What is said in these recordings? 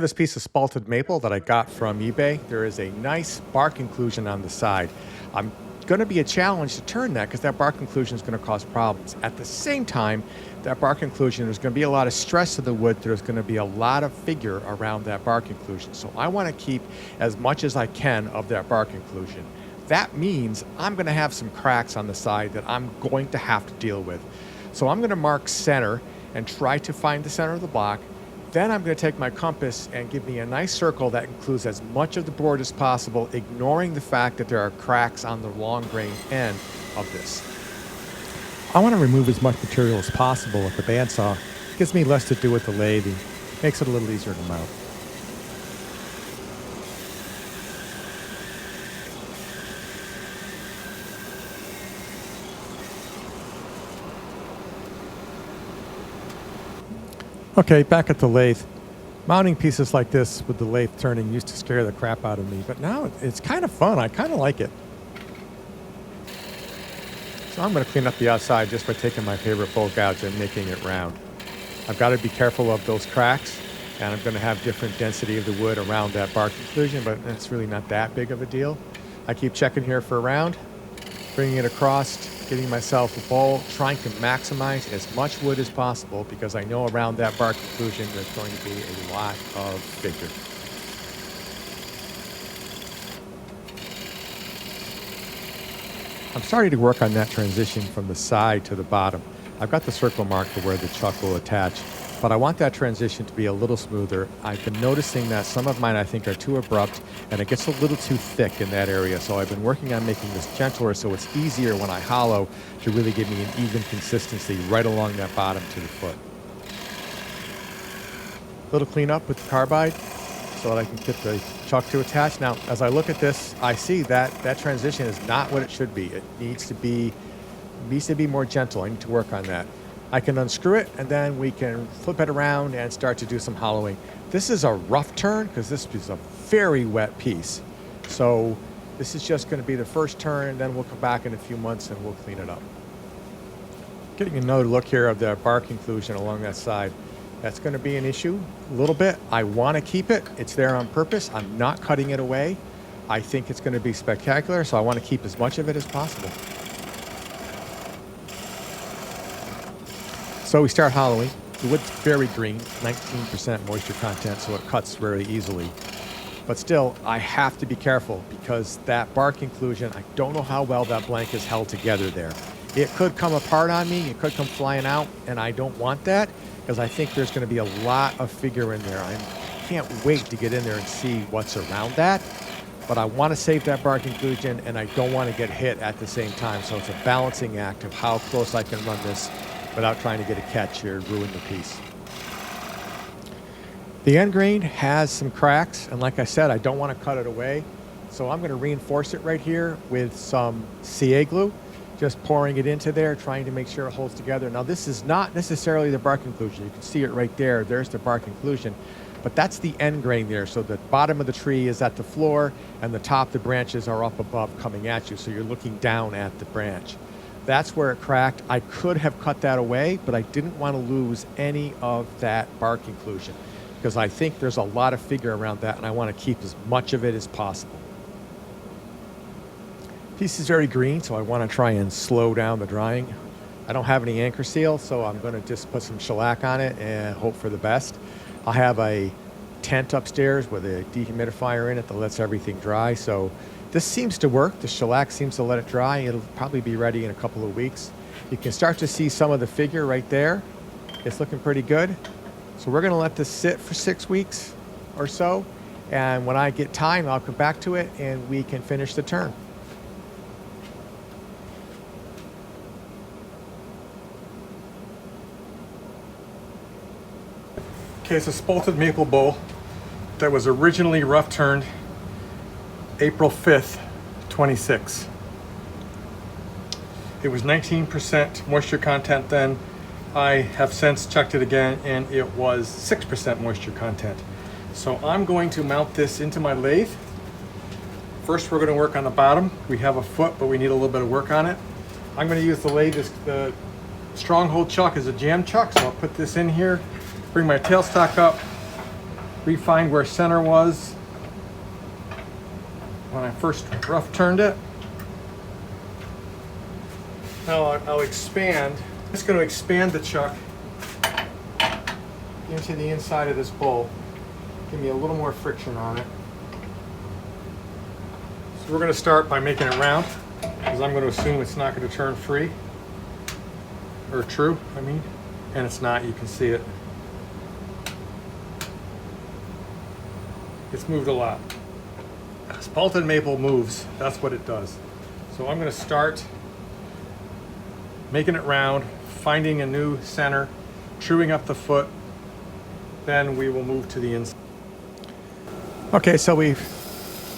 This piece of spalted maple that I got from eBay, there is a nice bark inclusion on the side. I'm going to be a challenge to turn that because that bark inclusion is going to cause problems. At the same time, that bark inclusion, there's going to be a lot of stress to the wood. There's going to be a lot of figure around that bark inclusion. So I want to keep as much as I can of that bark inclusion. That means I'm going to have some cracks on the side that I'm going to have to deal with. So I'm going to mark center and try to find the center of the block. Then I'm going to take my compass and give me a nice circle that includes as much of the board as possible, ignoring the fact that there are cracks on the long grain end of this. I want to remove as much material as possible with the bandsaw. It gives me less to do with the lathe. It makes it a little easier to mount. Okay, back at the lathe. Mounting pieces like this with the lathe turning used to scare the crap out of me, but now it's kind of fun. I kind of like it. So I'm going to clean up the outside just by taking my favorite bolt gouge and making it round. I've got to be careful of those cracks, and I'm going to have different density of the wood around that bark inclusion, but it's really not that big of a deal. I keep checking here for a round, bringing it across, getting myself a bowl, trying to maximize as much wood as possible because I know around that bark inclusion there's going to be a lot of figure. I'm starting to work on that transition from the side to the bottom. I've got the circle marked for where the chuck will attach, but I want that transition to be a little smoother. I've been noticing that some of mine I think are too abrupt and it gets a little too thick in that area. So I've been working on making this gentler so it's easier when I hollow to really give me an even consistency right along that bottom to the foot. Little cleanup with the carbide so that I can get the chuck to attach. Now, as I look at this, I see that that transition is not what it should be. It needs to be more gentle. I need to work on that. I can unscrew it and then we can flip it around and start to do some hollowing. This is a rough turn because this is a very wet piece. So this is just going to be the first turn, and then we'll come back in a few months and we'll clean it up. Getting another look here of the bark inclusion along that side. That's going to be an issue a little bit. I want to keep it. It's there on purpose. I'm not cutting it away. I think it's going to be spectacular, so I want to keep as much of it as possible. So we start hollowing. The wood's very green, 19% moisture content, so it cuts very easily. But still, I have to be careful because that bark inclusion, I don't know how well that blank is held together there. It could come apart on me, it could come flying out, and I don't want that because I think there's going to be a lot of figure in there. I can't wait to get in there and see what's around that. But I want to save that bark inclusion, and I don't want to get hit at the same time. So it's a balancing act of how close I can run this without trying to get a catch here and ruin the piece. The end grain has some cracks, and like I said, I don't want to cut it away. So I'm going to reinforce it right here with some CA glue, just pouring it into there, trying to make sure it holds together. Now this is not necessarily the bark inclusion. You can see it right there. There's the bark inclusion, but that's the end grain there. So the bottom of the tree is at the floor and the top, the branches are up above coming at you. So you're looking down at the branch. That's where it cracked. I could have cut that away, but I didn't want to lose any of that bark inclusion because I think there's a lot of figure around that and I want to keep as much of it as possible. Piece is very green, so I want to try and slow down the drying. I don't have any anchor seal, so I'm going to just put some shellac on it and hope for the best. I'll have a tent upstairs with a dehumidifier in it that lets everything dry, so this seems to work. The shellac seems to let it dry. It'll probably be ready in a couple of weeks. You can start to see some of the figure right there. It's looking pretty good. So we're going to let this sit for 6 weeks or so. And when I get time, I'll come back to it and we can finish the turn. Okay, it's a spalted maple bowl that was originally rough turned April 5th, 26. It was 19% moisture content then. I have since checked it again and it was 6% moisture content. So I'm going to mount this into my lathe. First we're going to work on the bottom. We have a foot, but we need a little bit of work on it. I'm going to use the lathe, the Stronghold chuck as a jam chuck, so I'll put this in here, bring my tailstock up, Refind where center was when I first rough turned it. Now I'll expand. I'm just going to expand the chuck into the inside of this bowl. Give me a little more friction on it. So we're going to start by making it round, because I'm going to assume it's not going to turn free. Or true, I mean. And it's not, you can see it. It's moved a lot. Spalted maple moves, that's what it does. So I'm going to start making it round, finding a new center, truing up the foot, then we will move to the inside. Okay, so we've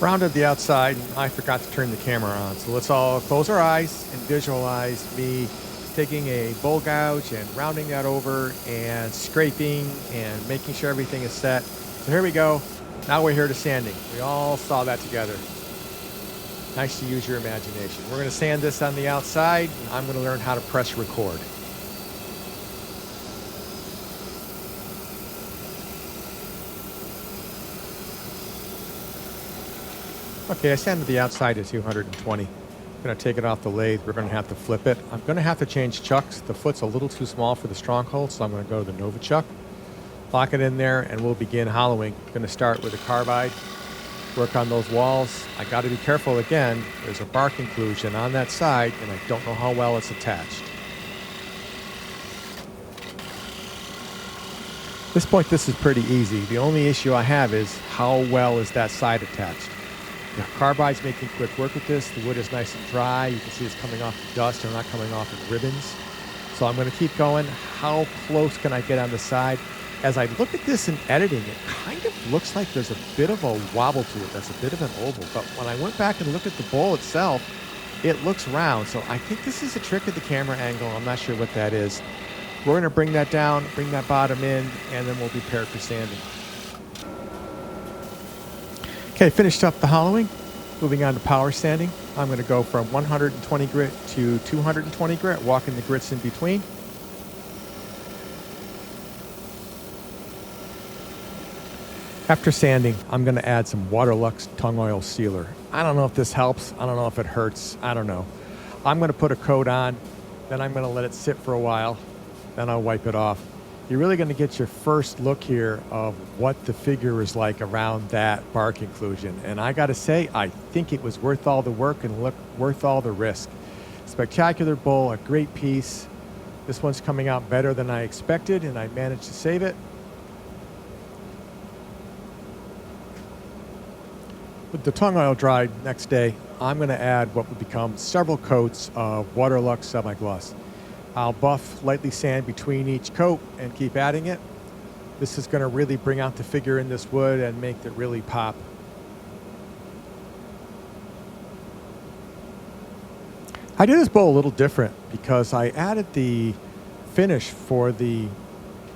rounded the outside, and I forgot to turn the camera on. So let's all close our eyes and visualize me taking a bowl gouge and rounding that over and scraping and making sure everything is set. So here we go. Now we're here to sanding. We all saw that together. Nice to use your imagination. We're going to sand this on the outside, and I'm going to learn how to press record. Okay, I sanded the outside to 220. I'm going to take it off the lathe. We're going to have to flip it. I'm going to have to change chucks. The foot's a little too small for the stronghold, so I'm going to go to the Nova chuck. Lock it in there, and we'll begin hollowing. I'm going to start with a carbide. Work on those walls. I got to be careful again. There's a bark inclusion on that side, and I don't know how well it's attached. At this point, this is pretty easy. The only issue I have is how well is that side attached. The carbide's making quick work with this. The wood is nice and dry. You can see it's coming off the dust and not coming off in ribbons. So I'm going to keep going. How close can I get on the side? As I look at this in editing, it kind of looks like there's a bit of a wobble to it. That's a bit of an oval. But when I went back and looked at the bowl itself, it looks round. So I think this is a trick of the camera angle. I'm not sure what that is. We're going to bring that down, bring that bottom in, and then we'll be prepared for sanding. Okay, finished up the hollowing. Moving on to power sanding. I'm going to go from 120 grit to 220 grit, walking the grits in between. After sanding, I'm going to add some Waterlux tung oil sealer. I don't know if this helps. I don't know if it hurts. I don't know. I'm going to put a coat on, then I'm going to let it sit for a while, then I'll wipe it off. You're really going to get your first look here of what the figure is like around that bark inclusion. And I got to say, I think it was worth all the work and worth all the risk. Spectacular bowl, a great piece. This one's coming out better than I expected, and I managed to save it. With the tung oil dried next day, I'm going to add what will become several coats of Waterlux semi-gloss. I'll buff, lightly sand between each coat and keep adding it. This is going to really bring out the figure in this wood and make it really pop. I did this bowl a little different because I added the finish for the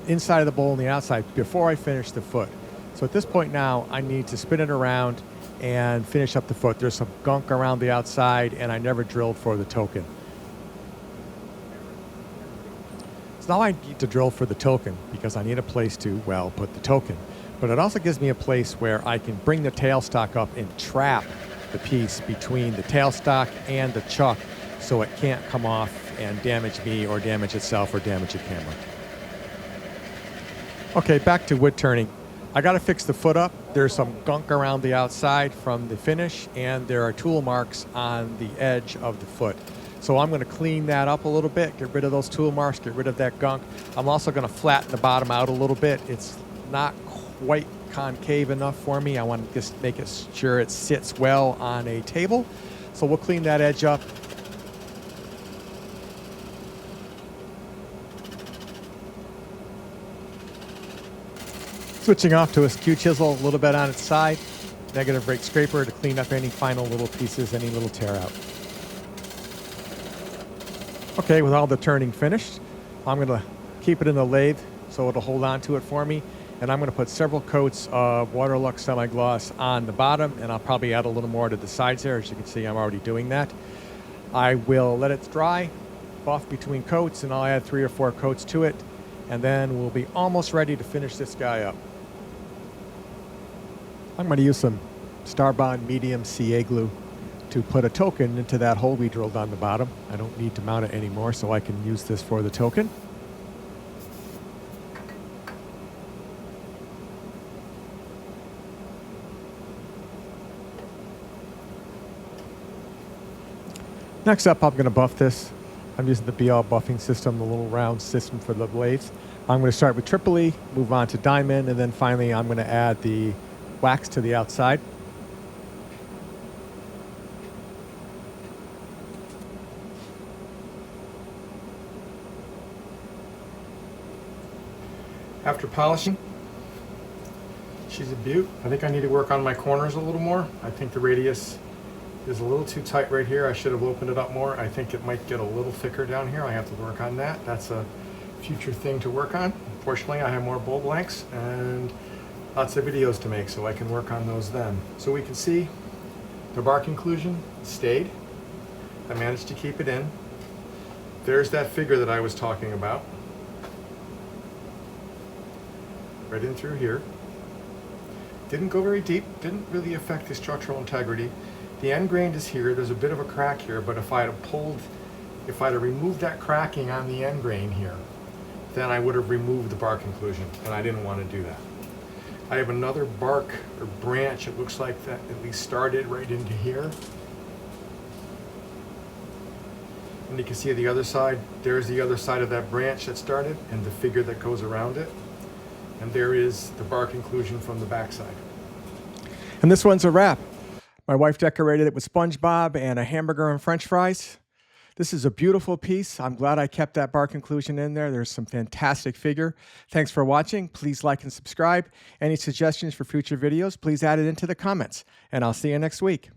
inside of the bowl and the outside before I finished the foot. So at this point now, I need to spin it around and finish up the foot. There's some gunk around the outside, and I never drilled for the token. So now I need to drill for the token because I need a place to, well, put the token. But it also gives me a place where I can bring the tailstock up and trap the piece between the tailstock and the chuck so it can't come off and damage me or damage itself or damage the camera. Okay, back to wood turning. I got to fix the foot up. There's some gunk around the outside from the finish, and there are tool marks on the edge of the foot. So I'm going to clean that up a little bit, get rid of those tool marks, get rid of that gunk. I'm also going to flatten the bottom out a little bit. It's not quite concave enough for me. I want to just make sure it sits well on a table. So we'll clean that edge up. Switching off to a skew chisel, a little bit on its side. Negative rake scraper to clean up any final little pieces, any little tear out. Okay, with all the turning finished, I'm going to keep it in the lathe so it'll hold on to it for me. And I'm going to put several coats of Waterlux semi-gloss on the bottom, and I'll probably add a little more to the sides there. As you can see, I'm already doing that. I will let it dry, buff between coats, and I'll add 3 or 4 coats to it. And then we'll be almost ready to finish this guy up. I'm going to use some Starbond medium CA glue to put a token into that hole we drilled on the bottom. I don't need to mount it anymore, so I can use this for the token. Next up, I'm going to buff this. I'm using the BL buffing system, the little round system for the lathe. I'm going to start with triple E, move on to diamond, and then finally I'm going to add the wax to the outside. After polishing, she's a beaut. I think I need to work on my corners a little more. I think the radius is a little too tight right here. I should have opened it up more. I think it might get a little thicker down here. I have to work on that. That's a future thing to work on. Fortunately, I have more bowl blanks and lots of videos to make, so I can work on those then. So we can see the bark inclusion stayed. I managed to keep it in. There's that figure that I was talking about. Right in through here. Didn't go very deep, didn't really affect the structural integrity. The end grain is here, there's a bit of a crack here, but if I'd have removed that cracking on the end grain here, then I would have removed the bark inclusion, and I didn't want to do that. I have another bark or branch, it looks like that at least started right into here. And you can see the other side, there's the other side of that branch that started and the figure that goes around it. And there is the bark inclusion from the backside. And this one's a wrap. My wife decorated it with SpongeBob and a hamburger and French fries. This is a beautiful piece. I'm glad I kept that bark inclusion in there. There's some fantastic figure. Thanks for watching. Please like and subscribe. Any suggestions for future videos, please add it into the comments. And I'll see you next week.